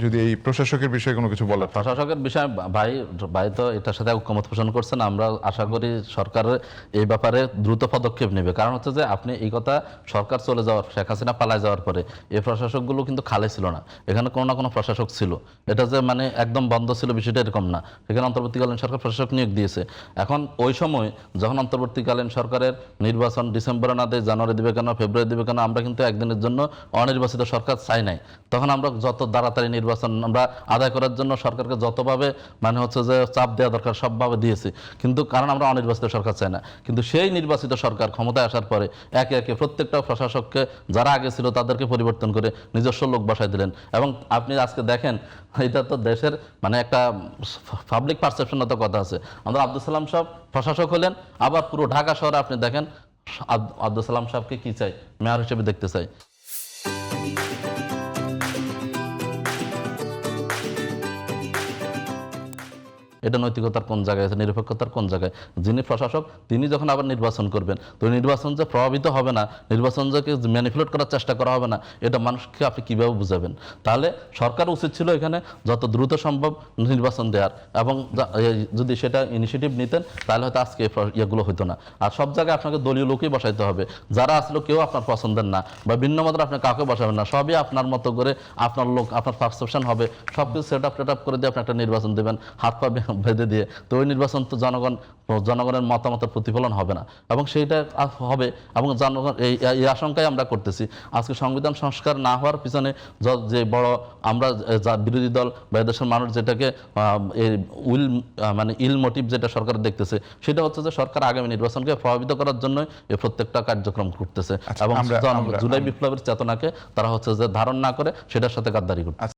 যদি এই প্রশাসকের বিষয়ে কোনো কিছু বলার। প্রশাসকের বিষয়ে ভাই তো এটার সাথে ঐকমত পোষণ করছেন। আমরা আশা করি সরকারের এই ব্যাপারে দ্রুত পদক্ষেপ নেবে। কারণ হচ্ছে যে আপনি এই কথা সরকার চলে যাওয়ার, শেখ হাসিনা পালায় যাওয়ার পরে এই প্রশাসকগুলো কিন্তু খালি ছিল না, এখানে কোনো না কোনো প্রশাসক ছিল। এটা যে মানে একদম বন্ধ ছিল বিষয়টা এরকম না, এখানে অন্তর্বর্তীকালীন সরকার প্রশাসক নিয়োগ দিয়েছে। এখন ওই সময় যখন অন্তর্বর্তীকালীন সরকারের নির্বাচন ডিসেম্বরে না দেয়, জানুয়ারি দেবে কেন, ফেব্রুয়ারি দেবে কেন, আমরা কিন্তু একদিনের জন্য অনির্বাচিত সরকার চাই নাই। তখন আমরা যত তাড়াতাড়ি নির্বাচন আমরা আদায় করার জন্য সরকারকে যতভাবে মানে হচ্ছে যে চাপ দেওয়া দরকার সবভাবে দিয়েছি, কিন্তু কারণ আমরা অনির্বাচিত সরকার চাই না। কিন্তু সেই নির্বাচিত সরকার ক্ষমতায় আসার পরে একে একে প্রত্যেকটা প্রশাসককে যারা আগে ছিল তাদেরকে পরিবর্তন করে নিজস্ব লোক বসায় দিলেন। এবং আপনি আজকে দেখেন, এটা তো দেশের মানে একটা পাবলিক পারসেপশনের তো কথা আছে। আমাদের আব্দুল সালাম সাহেব প্রশাসক হলেন, আবার পুরো ঢাকা শহরে আপনি দেখেন আব্দুল সালাম সাহেবকে কি চাই, মেয়র হিসেবে দেখতে চাই। এটা নৈতিকতার কোন জায়গায় আছে, নিরপেক্ষতার কোন জায়গায়? যিনি প্রশাসক তিনি যখন আবার নির্বাচন করবেন, তো নির্বাচন যে প্রভাবিত হবে না, নির্বাচন যে ম্যানিপুলেট করার চেষ্টা করা হবে না, এটা মানুষকে আপনি কীভাবে বুঝাবেন? তাহলে সরকার উচিত ছিল এখানে যত দ্রুত সম্ভব নির্বাচন দেওয়ার, এবং যদি সেটা ইনিশিয়েটিভ নিতেন তাহলে হয়তো আজকে ইয়েগুলো হতো না। আর সব জায়গায় আপনাকে দলীয় লোকই বসাইতে হবে, যারা আসলে কেউ আপনার পছন্দের না বা ভিন্ন মতো আপনি কাউকে বসাবেন না, সবই আপনার মতো করে আপনার লোক, আপনার পারসেপশন হবে, সব কিছু সেট আপ করে দিয়ে আপনি একটা নির্বাচন দেবেন হাত পা বেঁধে দিয়ে। তো ওই নির্বাচন তো জনগণের মতামতের প্রতিফলন হবে না, এবং সেইটা হবে। এবং জনগণ এই আশঙ্কায় আমরা করতেছি আজকে সংবিধান সংস্কার না হওয়ার পিছনে যে বড় আমরা বিরোধী দল বা এদেশের মানুষ যেটাকে ইল মোটিভ যেটা সরকার দেখতেছে, সেটা হচ্ছে যে সরকার আগামী নির্বাচনকে প্রভাবিত করার জন্য এই প্রত্যেকটা কার্যক্রম করতেছে, এবং জুলাই বিপ্লবের চেতনাকে তারা হচ্ছে যে ধারণ না করে সেটার সাথে গাদ্দারি করতেছে।